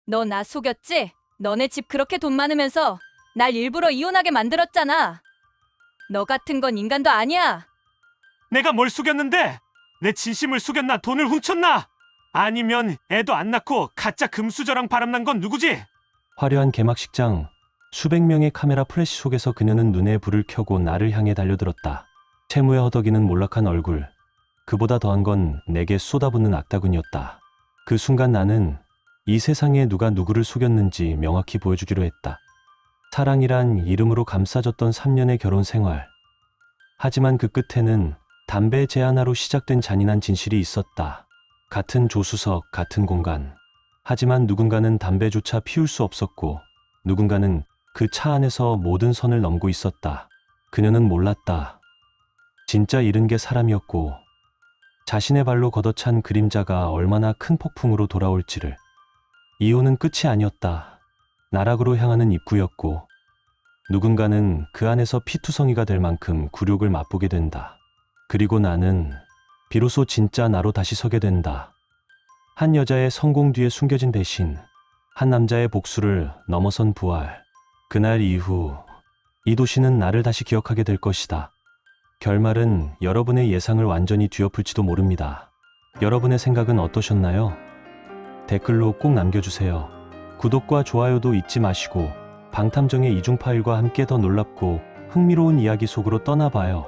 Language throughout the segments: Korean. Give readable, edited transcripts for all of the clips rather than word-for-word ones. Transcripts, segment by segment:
너 나 속였지? 너네 집 그렇게 돈 많으면서 날 일부러 이혼하게 만들었잖아. 너 같은 건 인간도 아니야. 내가 뭘 속였는데? 내 진심을 속였나 돈을 훔쳤나? 아니면 애도 안 낳고 가짜 금수저랑 바람난 건 누구지? 화려한 개막식장, 수백 명의 카메라 플래시 속에서 그녀는 눈에 불을 켜고 나를 향해 달려들었다. 채무에 허덕이는 몰락한 얼굴, 그보다 더한 건 내게 쏟아붓는 악다군이었다. 그 순간 나는 이 세상에 누가 누구를 속였는지 명확히 보여주기로 했다. 사랑이란 이름으로 감싸졌던 3년의 결혼 생활. 하지만 그 끝에는 담배 제 하나로 시작된 잔인한 진실이 있었다. 같은 조수석, 같은 공간. 하지만 누군가는 담배조차 피울 수 없었고 누군가는 그 차 안에서 모든 선을 넘고 있었다. 그녀는 몰랐다. 진짜 잃은 게 사람이었고 자신의 발로 걷어찬 그림자가 얼마나 큰 폭풍으로 돌아올지를. 이혼은 끝이 아니었다. 나락으로 향하는 입구였고 누군가는 그 안에서 피투성이가 될 만큼 굴욕을 맛보게 된다. 그리고 나는 비로소 진짜 나로 다시 서게 된다. 한 여자의 성공 뒤에 숨겨진 배신, 한 남자의 복수를 넘어선 부활. 그날 이후 이 도시는 나를 다시 기억하게 될 것이다. 결말은 여러분의 예상을 완전히 뒤엎을지도 모릅니다. 여러분의 생각은 어떠셨나요? 댓글로 꼭 남겨주세요. 구독과 좋아요도 잊지 마시고 방탐정의 이중 파일과 함께 더 놀랍고 흥미로운 이야기 속으로 떠나봐요.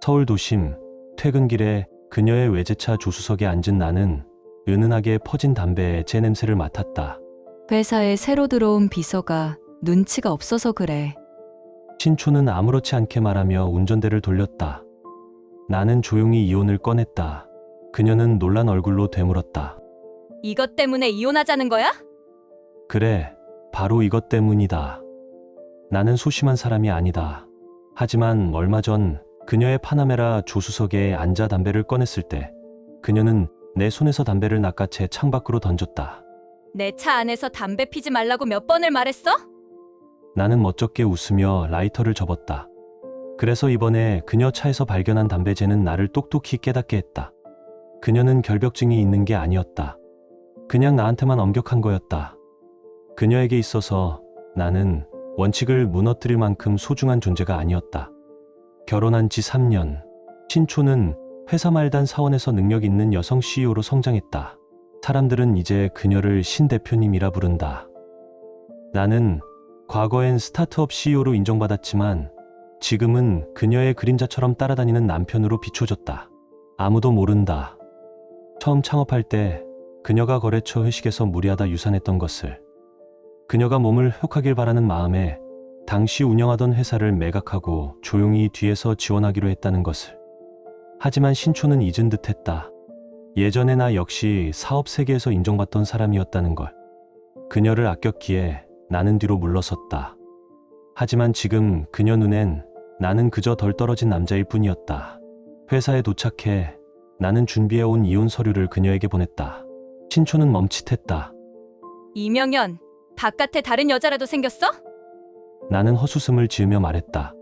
서울 도심, 퇴근길에 그녀의 외제차 조수석에 앉은 나는 은은하게 퍼진 담배에 제 냄새를 맡았다. 회사에 새로 들어온 비서가 눈치가 없어서 그래. 신초는 아무렇지 않게 말하며 운전대를 돌렸다. 나는 조용히 이혼을 꺼냈다. 그녀는 놀란 얼굴로 되물었다. 이것 때문에 이혼하자는 거야? 그래, 바로 이것 때문이다. 나는 소심한 사람이 아니다. 하지만 얼마 전 그녀의 파나메라 조수석에 앉아 담배를 꺼냈을 때 그녀는 내 손에서 담배를 낚아채 창밖으로 던졌다. 내 차 안에서 담배 피지 말라고 몇 번을 말했어? 나는 멋쩍게 웃으며 라이터를 접었다. 그래서 이번에 그녀 차에서 발견한 담배재는 나를 똑똑히 깨닫게 했다. 그녀는 결벽증이 있는 게 아니었다. 그냥 나한테만 엄격한 거였다. 그녀에게 있어서 나는 원칙을 무너뜨릴 만큼 소중한 존재가 아니었다. 결혼한 지 3년, 신초는 회사 말단 사원에서 능력 있는 여성 CEO로 성장했다. 사람들은 이제 그녀를 신 대표님이라 부른다. 나는 과거엔 스타트업 CEO로 인정받았지만 지금은 그녀의 그림자처럼 따라다니는 남편으로 비춰졌다. 아무도 모른다. 처음 창업할 때 그녀가 거래처 회식에서 무리하다 유산했던 것을, 그녀가 몸을 회복하길 바라는 마음에 당시 운영하던 회사를 매각하고 조용히 뒤에서 지원하기로 했다는 것을. 하지만 신초는 잊은 듯했다. 예전에 나 역시 사업 세계에서 인정받던 사람이었다는 걸. 그녀를 아꼈기에 나는 뒤로 물러섰다. 하지만 지금 그녀 눈엔 나는 그저 덜 떨어진 남자일 뿐이었다. 회사에 도착해 나는 준비해온 이혼 서류를 그녀에게 보냈다. 신초는 멈칫했다. 이명현, 바깥에 다른 여자라도 생겼어? 나는 헛웃음을 지으며 말했다.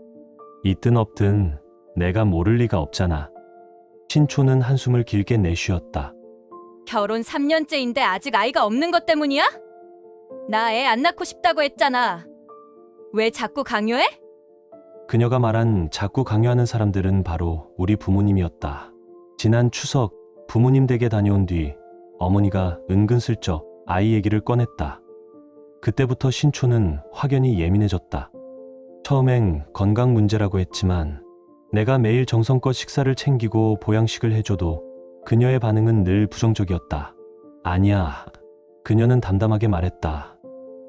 있든 없든 내가 모를 리가 없잖아. 신초는 한숨을 길게 내쉬었다. 결혼 3년째인데 아직 아이가 없는 것 때문이야? 나 애 안 낳고 싶다고 했잖아. 왜 자꾸 강요해? 그녀가 말한 자꾸 강요하는 사람들은 바로 우리 부모님이었다. 지난 추석 부모님 댁에 다녀온 뒤 어머니가 은근슬쩍 아이 얘기를 꺼냈다. 그때부터 신초는 확연히 예민해졌다. 처음엔 건강 문제라고 했지만 내가 매일 정성껏 식사를 챙기고 보양식을 해줘도 그녀의 반응은 늘 부정적이었다. 아니야. 그녀는 담담하게 말했다.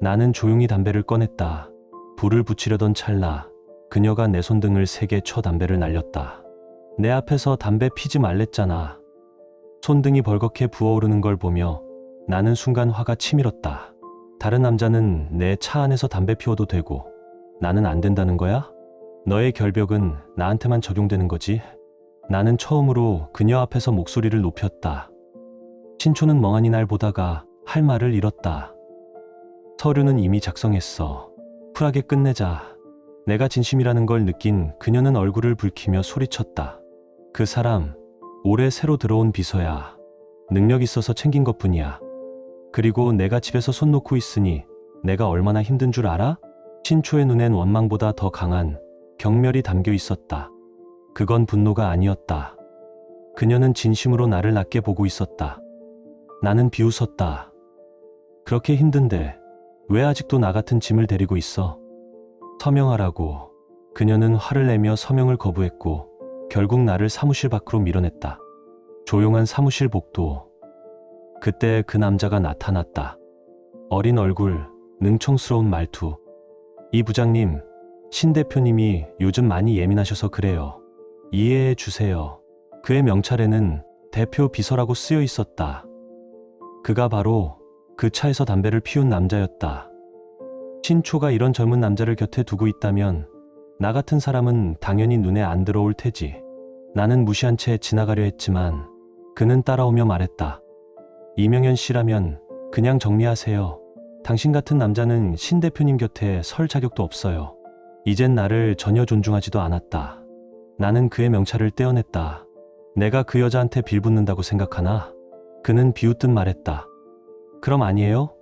나는 조용히 담배를 꺼냈다. 불을 붙이려던 찰나 그녀가 내 손등을 세게 쳐 담배를 날렸다. 내 앞에서 담배 피지 말랬잖아. 손등이 벌겋게 부어오르는 걸 보며 나는 순간 화가 치밀었다. 다른 남자는 내 차 안에서 담배 피워도 되고 나는 안 된다는 거야? 너의 결벽은 나한테만 적용되는 거지? 나는 처음으로 그녀 앞에서 목소리를 높였다. 신초는 멍하니 날 보다가 할 말을 잃었다. 서류는 이미 작성했어. 쿨하게 끝내자. 내가 진심이라는 걸 느낀 그녀는 얼굴을 붉히며 소리쳤다. 그 사람, 올해 새로 들어온 비서야. 능력 있어서 챙긴 것뿐이야. 그리고 내가 집에서 손 놓고 있으니 내가 얼마나 힘든 줄 알아? 신초의 눈엔 원망보다 더 강한 경멸이 담겨 있었다. 그건 분노가 아니었다. 그녀는 진심으로 나를 낮게 보고 있었다. 나는 비웃었다. 그렇게 힘든데 왜 아직도 나 같은 짐을 데리고 있어? 서명하라고. 그녀는 화를 내며 서명을 거부했고 결국 나를 사무실 밖으로 밀어냈다. 조용한 사무실 복도. 그때 그 남자가 나타났다. 어린 얼굴, 능청스러운 말투. 이 부장님, 신 대표님이 요즘 많이 예민하셔서 그래요. 이해해 주세요. 그의 명찰에는 대표 비서라고 쓰여 있었다. 그가 바로 그 차에서 담배를 피운 남자였다. 신초가 이런 젊은 남자를 곁에 두고 있다면 나 같은 사람은 당연히 눈에 안 들어올 테지. 나는 무시한 채 지나가려 했지만 그는 따라오며 말했다. 이명현 씨라면 그냥 정리하세요. 당신 같은 남자는 신 대표님 곁에 설 자격도 없어요. 이젠 나를 전혀 존중하지도 않았다. 나는 그의 명찰을 떼어냈다. 내가 그 여자한테 빌붙는다고 생각하나? 그는 비웃듯 말했다. 그럼 아니에요?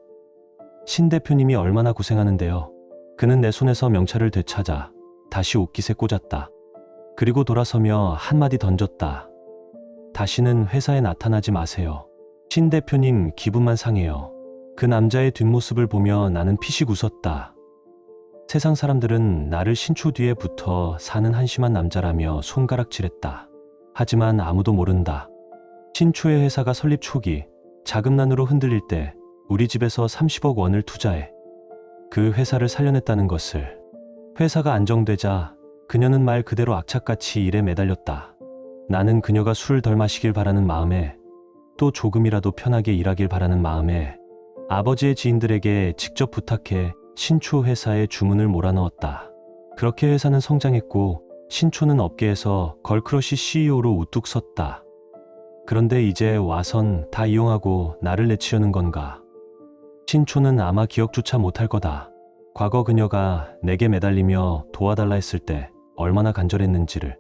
신 대표님이 얼마나 고생하는데요. 그는 내 손에서 명찰을 되찾아 다시 옷깃에 꽂았다. 그리고 돌아서며 한마디 던졌다. 다시는 회사에 나타나지 마세요. 신 대표님 기분만 상해요. 그 남자의 뒷모습을 보며 나는 피식 웃었다. 세상 사람들은 나를 신초 뒤에 붙어 사는 한심한 남자라며 손가락질했다. 하지만 아무도 모른다. 신초의 회사가 설립 초기 자금난으로 흔들릴 때 우리 집에서 30억 원을 투자해 그 회사를 살려냈다는 것을. 회사가 안정되자 그녀는 말 그대로 악착같이 일에 매달렸다. 나는 그녀가 술을 덜 마시길 바라는 마음에, 또 조금이라도 편하게 일하길 바라는 마음에 아버지의 지인들에게 직접 부탁해 신초 회사에 주문을 몰아넣었다. 그렇게 회사는 성장했고 신초는 업계에서 걸크러쉬 CEO로 우뚝 섰다. 그런데 이제 와선 다 이용하고 나를 내치려는 건가? 신초는 아마 기억조차 못할 거다. 과거 그녀가 내게 매달리며 도와달라 했을 때 얼마나 간절했는지를.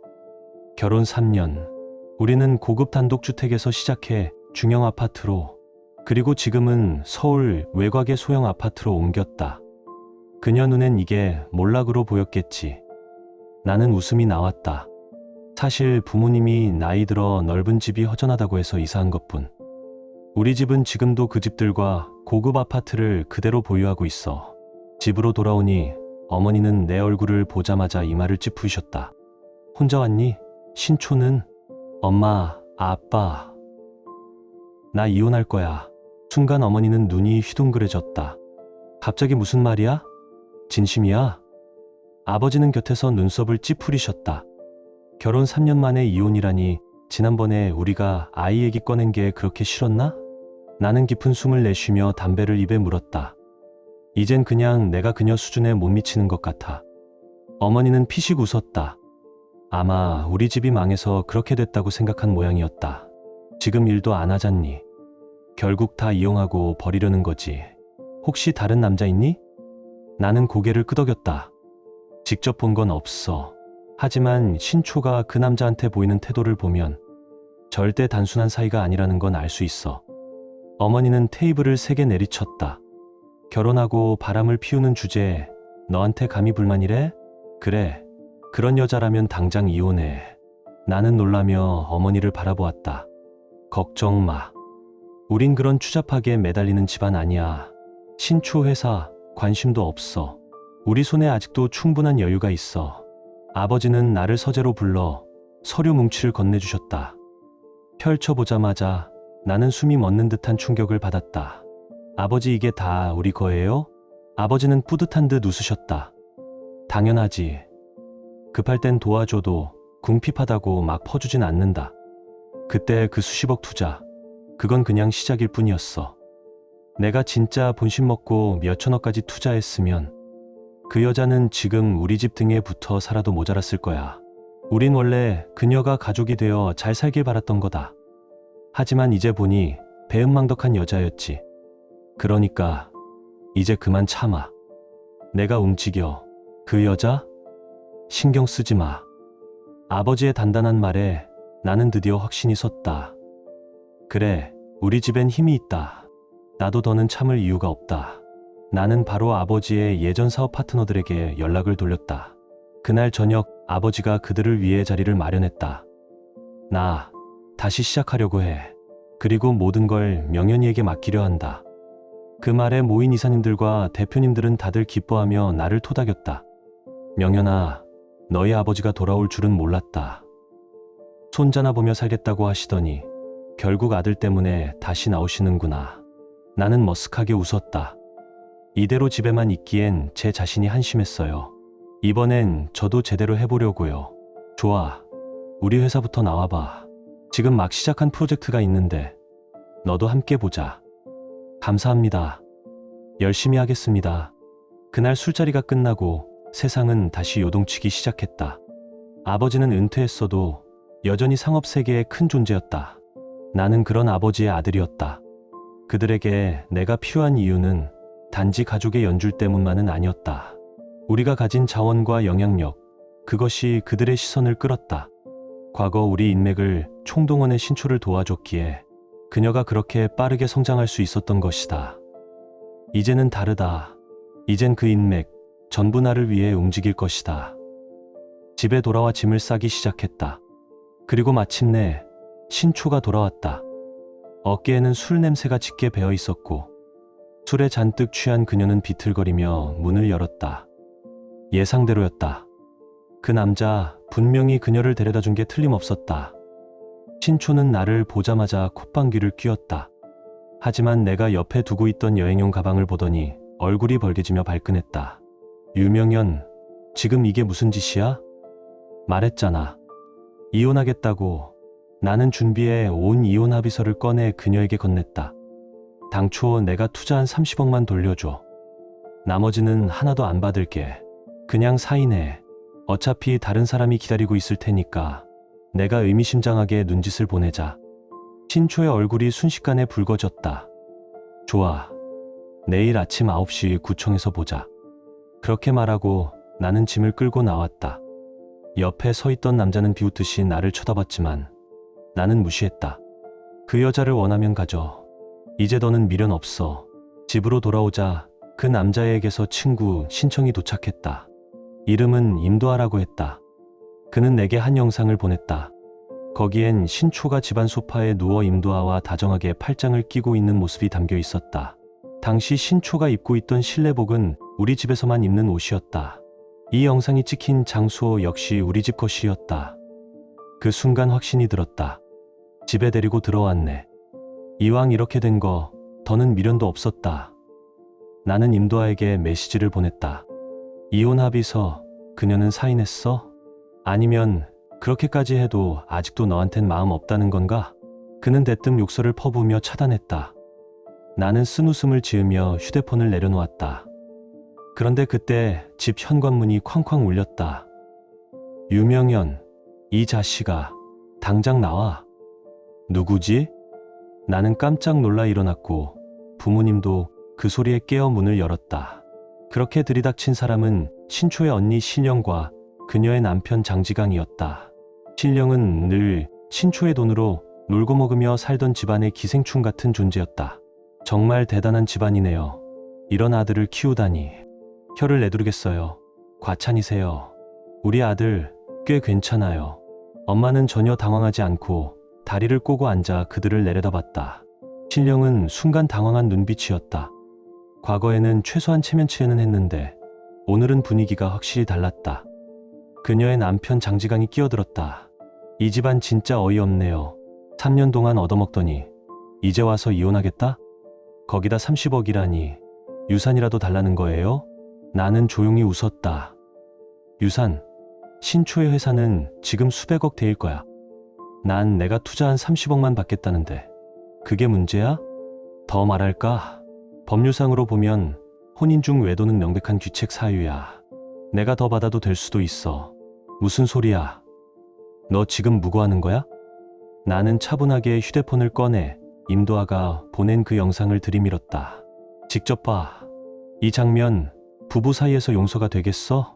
결혼 3년, 우리는 고급 단독주택에서 시작해 중형 아파트로, 그리고 지금은 서울 외곽의 소형 아파트로 옮겼다. 그녀 눈엔 이게 몰락으로 보였겠지. 나는 웃음이 나왔다. 사실 부모님이 나이 들어 넓은 집이 허전하다고 해서 이사한 것뿐. 우리 집은 지금도 그 집들과 고급 아파트를 그대로 보유하고 있어. 집으로 돌아오니 어머니는 내 얼굴을 보자마자 이마를 찌푸리셨다. 혼자 왔니? 신초는? 엄마, 아빠. 나 이혼할 거야. 순간 어머니는 눈이 휘둥그레졌다. 갑자기 무슨 말이야? 진심이야? 아버지는 곁에서 눈썹을 찌푸리셨다. 결혼 3년 만에 이혼이라니, 지난번에 우리가 아이 얘기 꺼낸 게 그렇게 싫었나? 나는 깊은 숨을 내쉬며 담배를 입에 물었다. 이젠 그냥 내가 그녀 수준에 못 미치는 것 같아. 어머니는 피식 웃었다. 아마 우리 집이 망해서 그렇게 됐다고 생각한 모양이었다. 지금 일도 안 하잖니. 결국 다 이용하고 버리려는 거지. 혹시 다른 남자 있니? 나는 고개를 끄덕였다. 직접 본 건 없어. 하지만 신초가 그 남자한테 보이는 태도를 보면 절대 단순한 사이가 아니라는 건 알 수 있어. 어머니는 테이블을 3개 내리쳤다. 결혼하고 바람을 피우는 주제에 너한테 감히 불만이래? 그래, 그런 여자라면 당장 이혼해. 나는 놀라며 어머니를 바라보았다. 걱정 마. 우린 그런 추잡하게 매달리는 집안 아니야. 신초 회사 관심도 없어. 우리 손에 아직도 충분한 여유가 있어. 아버지는 나를 서재로 불러 서류 뭉치를 건네주셨다. 펼쳐보자마자 나는 숨이 멎는 듯한 충격을 받았다. 아버지, 이게 다 우리 거예요? 아버지는 뿌듯한 듯 웃으셨다. 당연하지. 급할 땐 도와줘도 궁핍하다고 막 퍼주진 않는다. 그때 그 수십억 투자, 그건 그냥 시작일 뿐이었어. 내가 진짜 본심 먹고 몇천억까지 투자했으면 그 여자는 지금 우리 집 등에 붙어 살아도 모자랐을 거야. 우린 원래 그녀가 가족이 되어 잘 살길 바랐던 거다. 하지만 이제 보니 배은망덕한 여자였지. 그러니까 이제 그만 참아. 내가 움직여. 그 여자? 신경 쓰지 마. 아버지의 단단한 말에 나는 드디어 확신이 섰다. 그래, 우리 집엔 힘이 있다. 나도 더는 참을 이유가 없다. 나는 바로 아버지의 예전 사업 파트너들에게 연락을 돌렸다. 그날 저녁 아버지가 그들을 위해 자리를 마련했다. 나 다시 시작하려고 해. 그리고 모든 걸 명현이에게 맡기려 한다. 그 말에 모인 이사님들과 대표님들은 다들 기뻐하며 나를 토닥였다. 명현아, 너희 아버지가 돌아올 줄은 몰랐다. 손자나 보며 살겠다고 하시더니 결국 아들 때문에 다시 나오시는구나. 나는 머쓱하게 웃었다. 이대로 집에만 있기엔 제 자신이 한심했어요. 이번엔 저도 제대로 해보려고요. 좋아, 우리 회사부터 나와봐. 지금 막 시작한 프로젝트가 있는데 너도 함께 보자. 감사합니다. 열심히 하겠습니다. 그날 술자리가 끝나고 세상은 다시 요동치기 시작했다. 아버지는 은퇴했어도 여전히 상업 세계의 큰 존재였다. 나는 그런 아버지의 아들이었다. 그들에게 내가 필요한 이유는 단지 가족의 연줄 때문만은 아니었다. 우리가 가진 자원과 영향력, 그것이 그들의 시선을 끌었다. 과거 우리 인맥을 총동원해 신초를 도와줬기에 그녀가 그렇게 빠르게 성장할 수 있었던 것이다. 이제는 다르다. 이젠 그 인맥 전부 나를 위해 움직일 것이다. 집에 돌아와 짐을 싸기 시작했다. 그리고 마침내 신초가 돌아왔다. 어깨에는 술 냄새가 짙게 배어 있었고 술에 잔뜩 취한 그녀는 비틀거리며 문을 열었다. 예상대로였다. 그 남자 분명히 그녀를 데려다 준 게 틀림없었다. 신초는 나를 보자마자 콧방귀를 뀌었다. 하지만 내가 옆에 두고 있던 여행용 가방을 보더니 얼굴이 벌개지며 발끈했다. 유명현, 지금 이게 무슨 짓이야? 말했잖아. 이혼하겠다고. 나는 준비해 온 이혼 합의서를 꺼내 그녀에게 건넸다. 당초 내가 투자한 30억만 돌려줘. 나머지는 하나도 안 받을게. 그냥 사인해. 어차피 다른 사람이 기다리고 있을 테니까 내가 의미심장하게 눈짓을 보내자. 신초의 얼굴이 순식간에 붉어졌다. 좋아. 내일 아침 9시 구청에서 보자. 그렇게 말하고 나는 짐을 끌고 나왔다. 옆에 서 있던 남자는 비웃듯이 나를 쳐다봤지만 나는 무시했다. 그 여자를 원하면 가져. 이제 너는 미련 없어. 집으로 돌아오자 그 남자에게서 친구 신청이 도착했다. 이름은 임도아라고 했다. 그는 내게 한 영상을 보냈다. 거기엔 신초가 집안 소파에 누워 임도아와 다정하게 팔짱을 끼고 있는 모습이 담겨 있었다. 당시 신초가 입고 있던 실내복은 우리 집에서만 입는 옷이었다. 이 영상이 찍힌 장소 역시 우리 집 것이었다. 그 순간 확신이 들었다. 집에 데리고 들어왔네. 이왕 이렇게 된 거 더는 미련도 없었다. 나는 임도아에게 메시지를 보냈다. 이혼 합의서 그녀는 사인했어? 아니면 그렇게까지 해도 아직도 너한텐 마음 없다는 건가? 그는 대뜸 욕설을 퍼부으며 차단했다. 나는 쓴웃음을 지으며 휴대폰을 내려놓았다. 그런데 그때 집 현관문이 쾅쾅 울렸다. 유명현, 이 자식아, 당장 나와. 누구지? 나는 깜짝 놀라 일어났고 부모님도 그 소리에 깨어 문을 열었다. 그렇게 들이닥친 사람은 신초의 언니 신령과 그녀의 남편 장지강이었다. 신령은 늘 신초의 돈으로 놀고 먹으며 살던 집안의 기생충 같은 존재였다. 정말 대단한 집안이네요. 이런 아들을 키우다니. 혀를 내두르겠어요. 과찬이세요. 우리 아들 꽤 괜찮아요. 엄마는 전혀 당황하지 않고 다리를 꼬고 앉아 그들을 내려다봤다. 신령은 순간 당황한 눈빛이었다. 과거에는 최소한 체면치레는 했는데 오늘은 분위기가 확실히 달랐다. 그녀의 남편 장지강이 끼어들었다. 이 집안 진짜 어이없네요. 3년 동안 얻어먹더니 이제 와서 이혼하겠다? 거기다 30억이라니 유산이라도 달라는 거예요? 나는 조용히 웃었다. 유산, 신초의 회사는 지금 수백억 대일 거야. 난 내가 투자한 30억만 받겠다는데 그게 문제야? 더 말할까? 법률상으로 보면 혼인 중 외도는 명백한 귀책 사유야. 내가 더 받아도 될 수도 있어. 무슨 소리야? 너 지금 무고하는 거야? 나는 차분하게 휴대폰을 꺼내 임도아가 보낸 그 영상을 들이밀었다. 직접 봐. 이 장면 부부 사이에서 용서가 되겠어?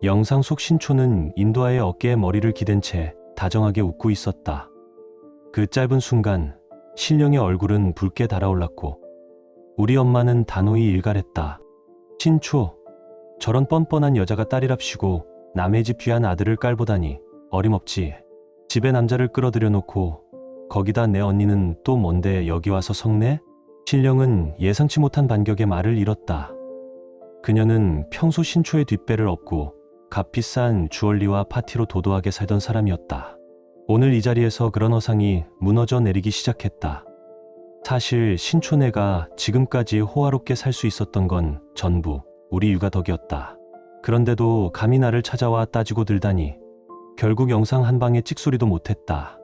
영상 속 신초는 임도아의 어깨에 머리를 기댄 채 다정하게 웃고 있었다. 그 짧은 순간 신령의 얼굴은 붉게 달아올랐고 우리 엄마는 단호히 일갈했다. 신초, 저런 뻔뻔한 여자가 딸이랍시고 남의 집 귀한 아들을 깔보다니 어림없지. 집에 남자를 끌어들여 놓고 거기다 내 언니는 또 뭔데 여기 와서 성내? 신령은 예상치 못한 반격의 말을 잃었다. 그녀는 평소 신초의 뒷배를 업고 값비싼 주얼리와 파티로 도도하게 살던 사람이었다. 오늘 이 자리에서 그런 허상이 무너져 내리기 시작했다. 사실 신초네가 지금까지 호화롭게 살 수 있었던 건 전부 우리 육아 덕이었다. 그런데도 감히 나를 찾아와 따지고 들다니 결국 영상 한 방에 찍소리도 못했다.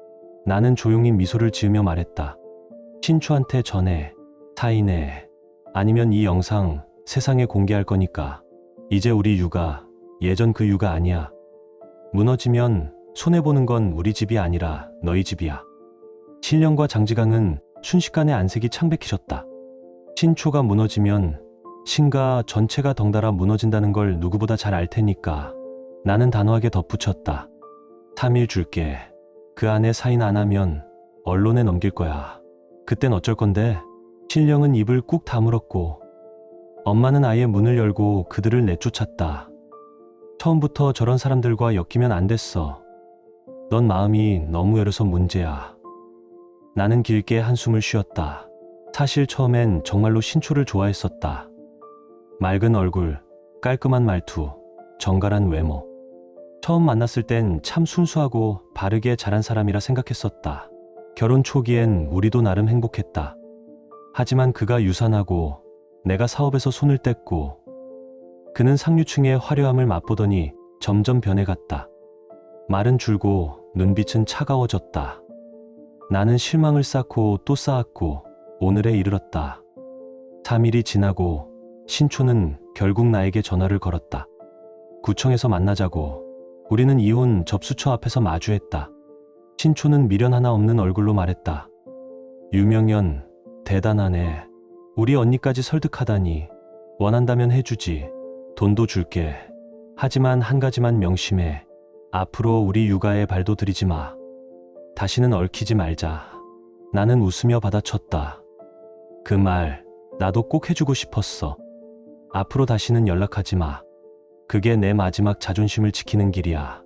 나는 조용히 미소를 지으며 말했다. 신초한테 전해, 사인해. 아니면 이 영상 세상에 공개할 거니까. 이제 우리 육아 예전 그 육아 아니야. 무너지면 손해보는 건 우리 집이 아니라 너희 집이야. 신령과 장지강은 순식간에 안색이 창백해졌다. 신초가 무너지면 신가 전체가 덩달아 무너진다는 걸 누구보다 잘 알 테니까. 나는 단호하게 덧붙였다. 3일 줄게. 그 안에 사인 안 하면 언론에 넘길 거야. 그땐 어쩔 건데? 신령은 입을 꾹 다물었고 엄마는 아예 문을 열고 그들을 내쫓았다. 처음부터 저런 사람들과 엮이면 안 됐어. 넌 마음이 너무 여려서 문제야. 나는 길게 한숨을 쉬었다. 사실 처음엔 정말로 신초를 좋아했었다. 맑은 얼굴, 깔끔한 말투, 정갈한 외모. 처음 만났을 땐 참 순수하고 바르게 자란 사람이라 생각했었다. 결혼 초기엔 우리도 나름 행복했다. 하지만 그가 유산하고 내가 사업에서 손을 뗐고 그는 상류층의 화려함을 맛보더니 점점 변해갔다. 말은 줄고 눈빛은 차가워졌다. 나는 실망을 쌓고 또 쌓았고 오늘에 이르렀다. 3일이 지나고 신초는 결국 나에게 전화를 걸었다. 구청에서 만나자고. 우리는 이혼 접수처 앞에서 마주했다. 신초는 미련 하나 없는 얼굴로 말했다. 유명연, 대단하네. 우리 언니까지 설득하다니. 원한다면 해주지. 돈도 줄게. 하지만 한 가지만 명심해. 앞으로 우리 육아에 발도 들이지 마. 다시는 얽히지 말자. 나는 웃으며 받아쳤다. 그 말 나도 꼭 해주고 싶었어. 앞으로 다시는 연락하지 마. 그게 내 마지막 자존심을 지키는 길이야.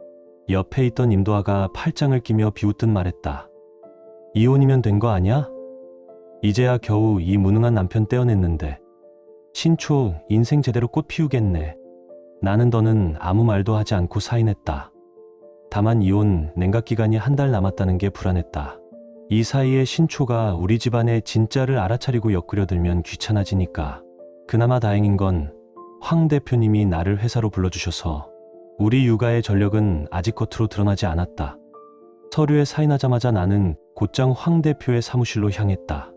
옆에 있던 임도아가 팔짱을 끼며 비웃듯 말했다. 이혼이면 된 거 아냐? 이제야 겨우 이 무능한 남편 떼어냈는데. 신초 인생 제대로 꽃 피우겠네. 나는 더는 아무 말도 하지 않고 사인했다. 다만 이혼 냉각 기간이 한 달 남았다는 게 불안했다. 이 사이에 신초가 우리 집안의 진짜를 알아차리고 엮으려들면 귀찮아지니까. 그나마 다행인 건 황 대표님이 나를 회사로 불러주셔서 우리 육아의 전력은 아직 겉으로 드러나지 않았다. 서류에 사인하자마자 나는 곧장 황 대표의 사무실로 향했다.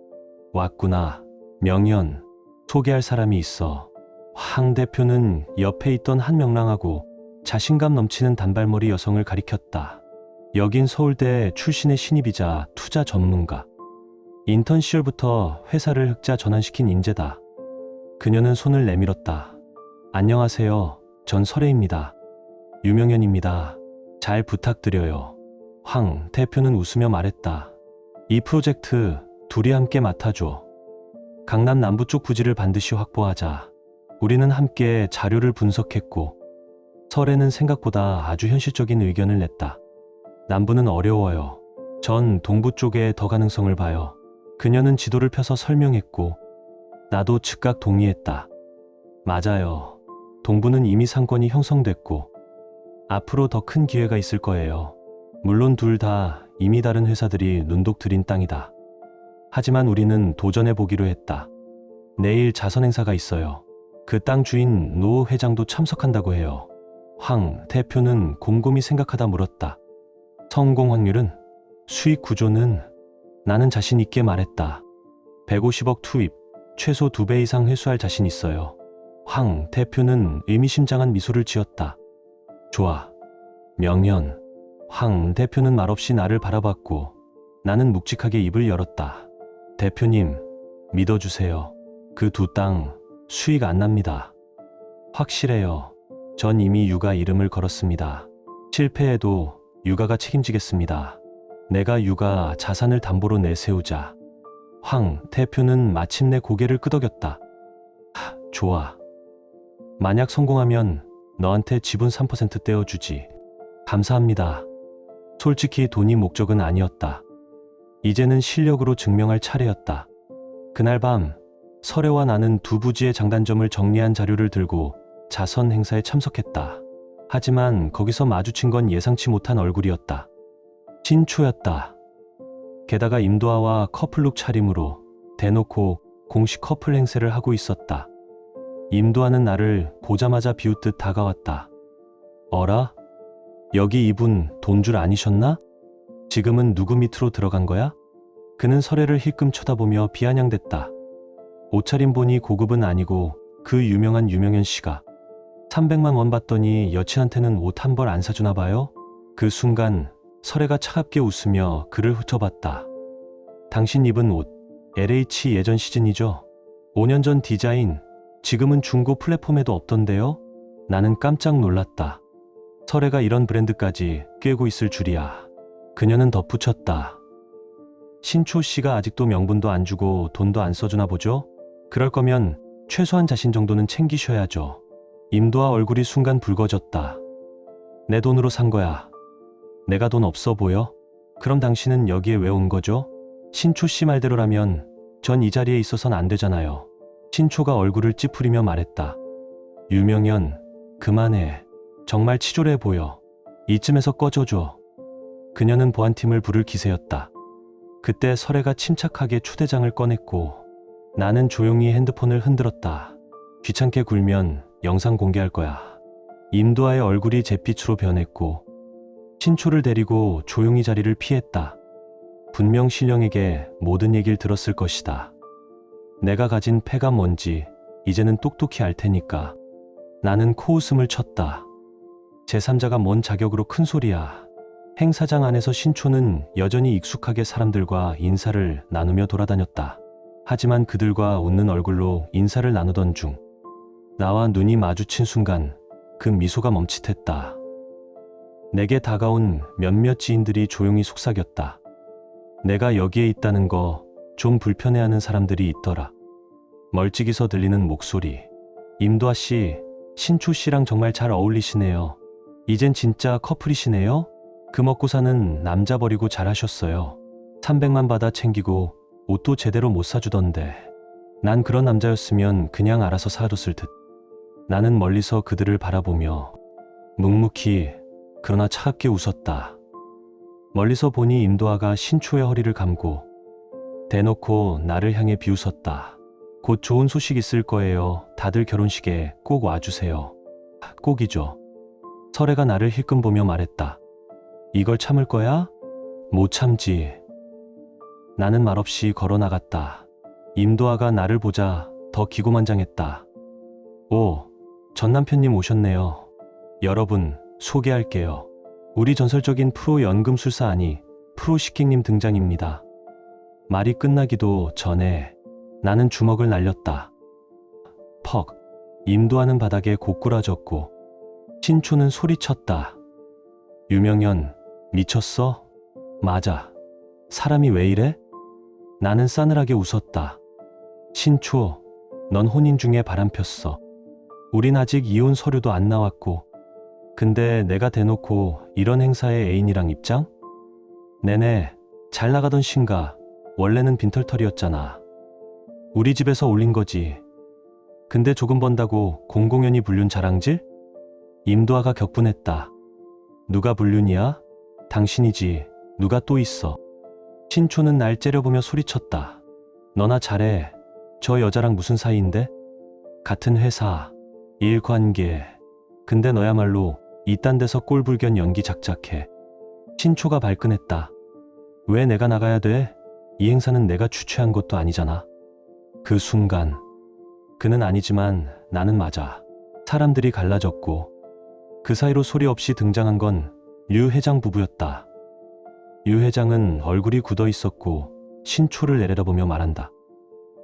왔구나. 명연. 소개할 사람이 있어. 황 대표는 옆에 있던 한 명랑하고 자신감 넘치는 단발머리 여성을 가리켰다. 여긴 서울대 출신의 신입이자 투자 전문가. 인턴 시절부터 회사를 흑자 전환시킨 인재다. 그녀는 손을 내밀었다. 안녕하세요. 전 설혜입니다. 유명연입니다. 잘 부탁드려요. 황 대표는 웃으며 말했다. 이 프로젝트 둘이 함께 맡아줘. 강남 남부 쪽 부지를 반드시 확보하자. 우리는 함께 자료를 분석했고 설혜는 생각보다 아주 현실적인 의견을 냈다. 남부는 어려워요. 전 동부 쪽에 더 가능성을 봐요. 그녀는 지도를 펴서 설명했고 나도 즉각 동의했다. 맞아요. 동부는 이미 상권이 형성됐고 앞으로 더 큰 기회가 있을 거예요. 물론 둘 다 이미 다른 회사들이 눈독 들인 땅이다. 하지만 우리는 도전해보기로 했다. 내일 자선 행사가 있어요. 그 땅 주인 노 회장도 참석한다고 해요. 황 대표는 곰곰이 생각하다 물었다. 성공 확률은? 수익 구조는? 나는 자신 있게 말했다. 150억 투입, 최소 2배 이상 회수할 자신 있어요. 황 대표는 의미심장한 미소를 지었다. 좋아. 명연. 황 대표는 말없이 나를 바라봤고 나는 묵직하게 입을 열었다. 대표님, 믿어주세요. 그 두 땅 수익 안 납니다. 확실해요. 전 이미 육아 이름을 걸었습니다. 실패해도 육아가 책임지겠습니다. 내가 육아 자산을 담보로 내세우자. 황 대표는 마침내 고개를 끄덕였다. 좋아. 만약 성공하면 너한테 지분 3% 떼어주지. 감사합니다. 솔직히 돈이 목적은 아니었다. 이제는 실력으로 증명할 차례였다. 그날 밤 설애와 나는 두 부지의 장단점을 정리한 자료를 들고 자선 행사에 참석했다. 하지만 거기서 마주친 건 예상치 못한 얼굴이었다. 신초였다. 게다가 임도아와 커플룩 차림으로 대놓고 공식 커플 행세를 하고 있었다. 임도아는 나를 보자마자 비웃듯 다가왔다. 어라? 여기 이분 돈 줄 아니셨나? 지금은 누구 밑으로 들어간 거야? 그는 설애를 힐끔 쳐다보며 비아냥댔다. 옷차림 보니 고급은 아니고 그 유명한 유명현 씨가 300만 원 받더니 여친한테는 옷 한 벌 안 사주나 봐요? 그 순간 설애가 차갑게 웃으며 그를 훑어봤다. 당신 입은 옷 LH 예전 시즌이죠? 5년 전 디자인, 지금은 중고 플랫폼에도 없던데요? 나는 깜짝 놀랐다. 설애가 이런 브랜드까지 꿰고 있을 줄이야. 그녀는 덧붙였다. 신초 씨가 아직도 명분도 안 주고 돈도 안 써주나 보죠? 그럴 거면 최소한 자신 정도는 챙기셔야죠. 임도아 얼굴이 순간 붉어졌다. 내 돈으로 산 거야. 내가 돈 없어 보여? 그럼 당신은 여기에 왜 온 거죠? 신초 씨 말대로라면 전 이 자리에 있어선 안 되잖아요. 신초가 얼굴을 찌푸리며 말했다. 유명현, 그만해. 정말 치졸해 보여. 이쯤에서 꺼져줘. 그녀는 보안팀을 부를 기세였다. 그때 설애가 침착하게 초대장을 꺼냈고 나는 조용히 핸드폰을 흔들었다. 귀찮게 굴면 영상 공개할 거야. 임도아의 얼굴이 잿빛으로 변했고 신초를 데리고 조용히 자리를 피했다. 분명 신령에게 모든 얘기를 들었을 것이다. 내가 가진 패가 뭔지 이제는 똑똑히 알 테니까. 나는 코웃음을 쳤다. 제3자가 뭔 자격으로 큰 소리야. 행사장 안에서 신초는 여전히 익숙하게 사람들과 인사를 나누며 돌아다녔다. 하지만 그들과 웃는 얼굴로 인사를 나누던 중 나와 눈이 마주친 순간 그 미소가 멈칫했다. 내게 다가온 몇몇 지인들이 조용히 속삭였다. 내가 여기에 있다는 거 좀 불편해하는 사람들이 있더라. 멀찍이서 들리는 목소리. 임도아 씨, 신초 씨랑 정말 잘 어울리시네요. 이젠 진짜 커플이시네요? 그 먹고 사는 남자 버리고 잘하셨어요. 300만 받아 챙기고 옷도 제대로 못 사주던데. 난 그런 남자였으면 그냥 알아서 사줬을 듯. 나는 멀리서 그들을 바라보며 묵묵히 그러나 차갑게 웃었다. 멀리서 보니 임도아가 신초의 허리를 감고 대놓고 나를 향해 비웃었다. 곧 좋은 소식 있을 거예요. 다들 결혼식에 꼭 와주세요. 꼭이죠. 설애가 나를 힐끔 보며 말했다. 이걸 참을 거야? 못 참지. 나는 말없이 걸어나갔다. 임도아가 나를 보자 더 기고만장했다. 오, 전 남편님 오셨네요. 여러분, 소개할게요. 우리 전설적인 프로 연금술사 아니 프로 시킹님 등장입니다. 말이 끝나기도 전에 나는 주먹을 날렸다. 퍽. 임도아는 바닥에 고꾸라졌고 신초는 소리쳤다. 유명현, 미쳤어? 맞아. 사람이 왜 이래? 나는 싸늘하게 웃었다. 신초, 넌 혼인 중에 바람 폈어. 우린 아직 이혼 서류도 안 나왔고. 근데 내가 대놓고 이런 행사에 애인이랑 입장? 내내 잘 나가던 신가 원래는 빈털털이었잖아. 우리 집에서 올린 거지. 근데 조금 번다고 공공연히 불륜 자랑질? 임도아가 격분했다. 누가 불륜이야? 당신이지. 누가 또 있어. 신초는 날 째려보며 소리쳤다. 너나 잘해. 저 여자랑 무슨 사이인데? 같은 회사, 일관계. 근데 너야말로 이딴 데서 꼴불견 연기 작작해. 신초가 발끈했다. 왜 내가 나가야 돼? 이 행사는 내가 주최한 것도 아니잖아. 그 순간 그는 아니지만 나는 맞아. 사람들이 갈라졌고 그 사이로 소리 없이 등장한 건 류 회장 부부였다. 유 회장은 얼굴이 굳어 있었고 신초를 내려다보며 말한다.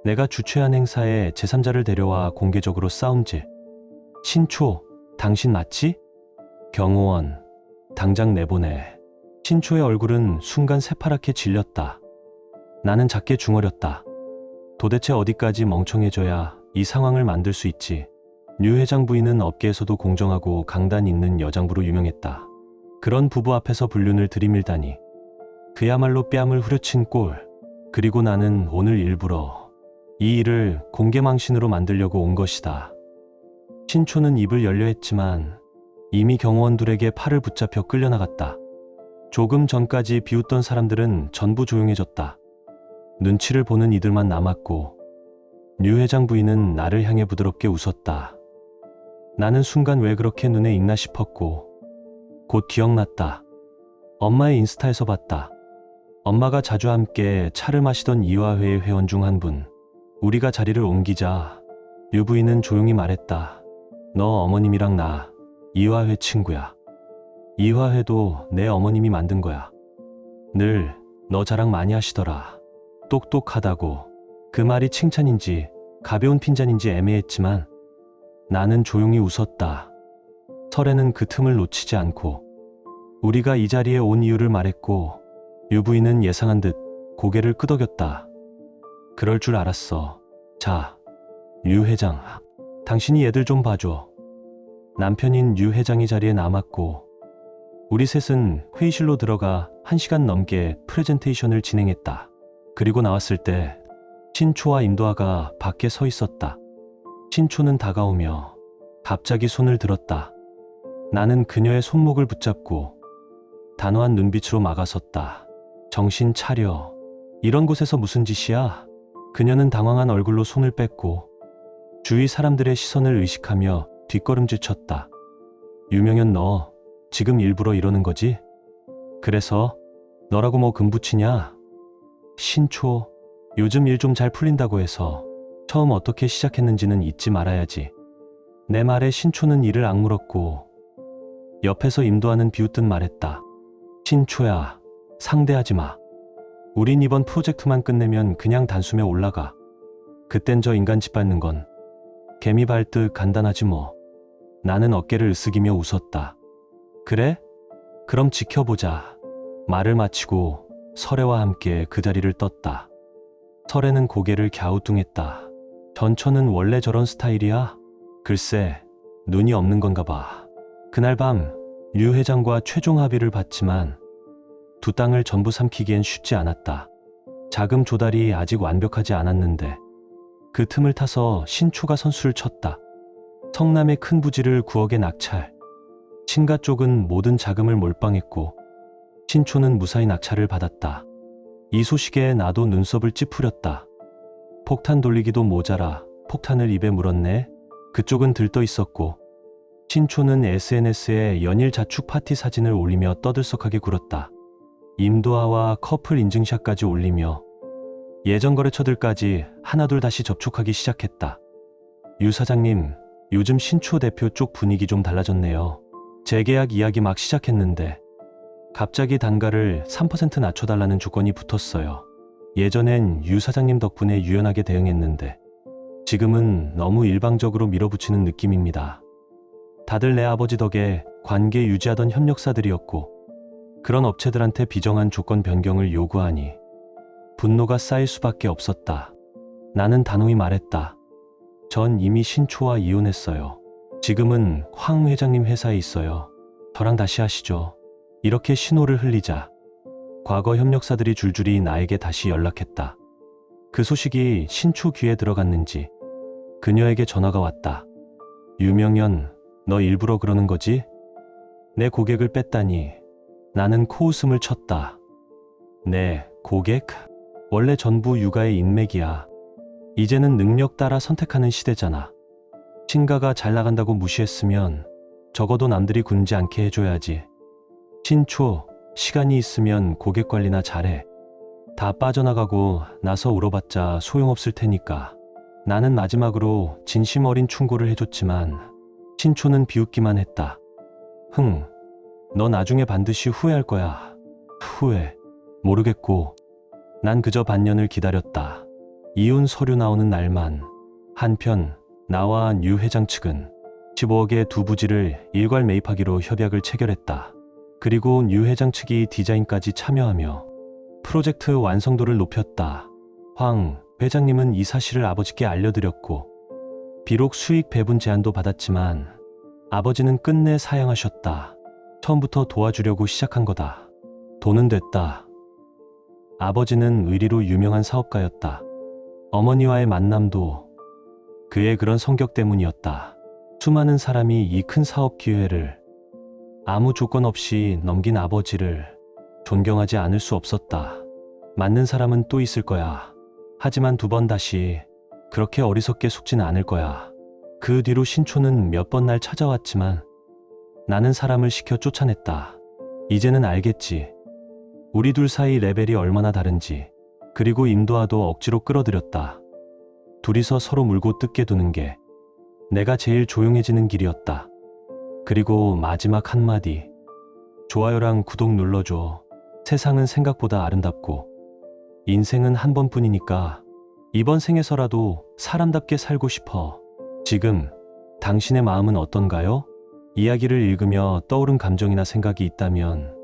내가 주최한 행사에 제3자를 데려와 공개적으로 싸움질. 신초, 당신 맞지? 경호원, 당장 내보내. 신초의 얼굴은 순간 새파랗게 질렸다. 나는 작게 중얼였다. 도대체 어디까지 멍청해져야 이 상황을 만들 수 있지? 류 회장 부인은 업계에서도 공정하고 강단 있는 여장부로 유명했다. 그런 부부 앞에서 불륜을 들이밀다니. 그야말로 뺨을 후려친 꼴. 그리고 나는 오늘 일부러 이 일을 공개망신으로 만들려고 온 것이다. 신초는 입을 열려 했지만 이미 경호원들에게 팔을 붙잡혀 끌려나갔다. 조금 전까지 비웃던 사람들은 전부 조용해졌다. 눈치를 보는 이들만 남았고 류 회장 부인은 나를 향해 부드럽게 웃었다. 나는 순간 왜 그렇게 눈에 익나 싶었고 곧 기억났다. 엄마의 인스타에서 봤다. 엄마가 자주 함께 차를 마시던 이화회의 회원 중 한 분. 우리가 자리를 옮기자 류 부인은 조용히 말했다. 너 어머님이랑 나 이화회 친구야. 이화회도 내 어머님이 만든 거야. 늘 너 자랑 많이 하시더라. 똑똑하다고. 그 말이 칭찬인지 가벼운 핀잔인지 애매했지만 나는 조용히 웃었다. 설에는 그 틈을 놓치지 않고 우리가 이 자리에 온 이유를 말했고 류 부인은 예상한 듯 고개를 끄덕였다. 그럴 줄 알았어. 자, 류 회장, 당신이 얘들 좀 봐줘. 남편인 류 회장이 자리에 남았고 우리 셋은 회의실로 들어가 1시간 넘게 프레젠테이션을 진행했다. 그리고 나왔을 때 신초와 임도아가 밖에 서 있었다. 신초는 다가오며 갑자기 손을 들었다. 나는 그녀의 손목을 붙잡고 단호한 눈빛으로 막아섰다. 정신 차려. 이런 곳에서 무슨 짓이야? 그녀는 당황한 얼굴로 손을 뺐고 주위 사람들의 시선을 의식하며 뒷걸음질 쳤다. 유명현 너 지금 일부러 이러는 거지? 그래서 너라고 뭐 금붙이냐? 신초, 요즘 일 좀 잘 풀린다고 해서 처음 어떻게 시작했는지는 잊지 말아야지. 내 말에 신초는 이를 악물었고 옆에서 임도하는 비웃듯 말했다. 신초야, 상대하지 마. 우린 이번 프로젝트만 끝내면 그냥 단숨에 올라가. 그땐 저 인간 짓밟는 건 개미 밟듯 간단하지 뭐. 나는 어깨를 으쓱이며 웃었다. 그래? 그럼 지켜보자. 말을 마치고 설애와 함께 그 자리를 떴다. 설애는 고개를 갸우뚱했다. 전처는 원래 저런 스타일이야? 글쎄, 눈이 없는 건가 봐. 그날 밤 류 회장과 최종 합의를 봤지만 두 땅을 전부 삼키기엔 쉽지 않았다. 자금 조달이 아직 완벽하지 않았는데 그 틈을 타서 신초가 선수를 쳤다. 성남의 큰 부지를 9억에 낙찰. 친가 쪽은 모든 자금을 몰빵했고 신초는 무사히 낙찰을 받았다. 이 소식에 나도 눈썹을 찌푸렸다. 폭탄 돌리기도 모자라 폭탄을 입에 물었네. 그쪽은 들떠 있었고 신초는 SNS에 연일 자축 파티 사진을 올리며 떠들썩하게 굴었다. 임도아와 커플 인증샷까지 올리며 예전 거래처들까지 하나둘 다시 접촉하기 시작했다. 유 사장님, 요즘 신초 대표 쪽 분위기 좀 달라졌네요. 재계약 이야기 막 시작했는데 갑자기 단가를 3% 낮춰달라는 조건이 붙었어요. 예전엔 유 사장님 덕분에 유연하게 대응했는데 지금은 너무 일방적으로 밀어붙이는 느낌입니다. 다들 내 아버지 덕에 관계 유지하던 협력사들이었고 그런 업체들한테 비정한 조건 변경을 요구하니 분노가 쌓일 수밖에 없었다. 나는 단호히 말했다. 전 이미 신초와 이혼했어요. 지금은 황 회장님 회사에 있어요. 저랑 다시 하시죠. 이렇게 신호를 흘리자 과거 협력사들이 줄줄이 나에게 다시 연락했다. 그 소식이 신초 귀에 들어갔는지 그녀에게 전화가 왔다. 유명현, 너 일부러 그러는 거지? 내 고객을 뺐다니. 나는 코웃음을 쳤다. 네, 고객? 원래 전부 육아의 인맥이야. 이제는 능력 따라 선택하는 시대잖아. 친가가 잘 나간다고 무시했으면 적어도 남들이 굶지 않게 해줘야지. 신초, 시간이 있으면 고객 관리나 잘해. 다 빠져나가고 나서 울어봤자 소용없을 테니까. 나는 마지막으로 진심 어린 충고를 해줬지만 신초는 비웃기만 했다. 너 나중에 반드시 후회할 거야. 후회? 모르겠고 난 그저 반년을 기다렸다. 이혼 서류 나오는 날만. 한편 나와 유 회장 측은 15억의 두 부지를 일괄 매입하기로 협약을 체결했다. 그리고 유 회장 측이 디자인까지 참여하며 프로젝트 완성도를 높였다. 황 회장님은 이 사실을 아버지께 알려드렸고, 비록 수익 배분 제안도 받았지만 아버지는 끝내 사양하셨다. 처음부터 도와주려고 시작한 거다. 돈은 됐다. 아버지는 의리로 유명한 사업가였다. 어머니와의 만남도 그의 그런 성격 때문이었다. 수많은 사람이 이 큰 사업 기회를 아무 조건 없이 넘긴 아버지를 존경하지 않을 수 없었다. 맞는 사람은 또 있을 거야. 하지만 두 번 다시 그렇게 어리석게 속지는 않을 거야. 그 뒤로 신초는 몇 번 날 찾아왔지만 나는 사람을 시켜 쫓아냈다. 이제는 알겠지. 우리 둘 사이 레벨이 얼마나 다른지. 그리고 임도아도 억지로 끌어들였다. 둘이서 서로 물고 뜯게 두는 게 내가 제일 조용해지는 길이었다. 그리고 마지막 한마디. 좋아요랑 구독 눌러줘. 세상은 생각보다 아름답고 인생은 한 번뿐이니까 이번 생에서라도 사람답게 살고 싶어. 지금 당신의 마음은 어떤가요? 이야기를 읽으며 떠오른 감정이나 생각이 있다면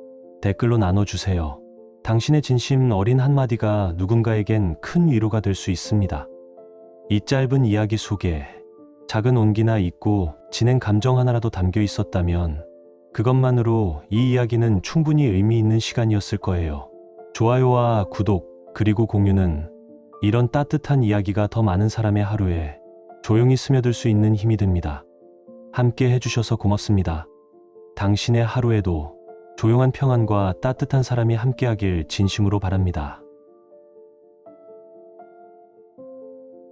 댓글로 나눠주세요. 당신의 진심 어린 한마디가 누군가에겐 큰 위로가 될 수 있습니다. 이 짧은 이야기 속에 작은 온기나 있고 진행 감정 하나라도 담겨 있었다면 그것만으로 이 이야기는 충분히 의미 있는 시간이었을 거예요. 좋아요와 구독 그리고 공유는 이런 따뜻한 이야기가 더 많은 사람의 하루에 조용히 스며들 수 있는 힘이 됩니다. 함께 해주셔서 고맙습니다. 당신의 하루에도 조용한 평안과 따뜻한 사람이 함께하길 진심으로 바랍니다.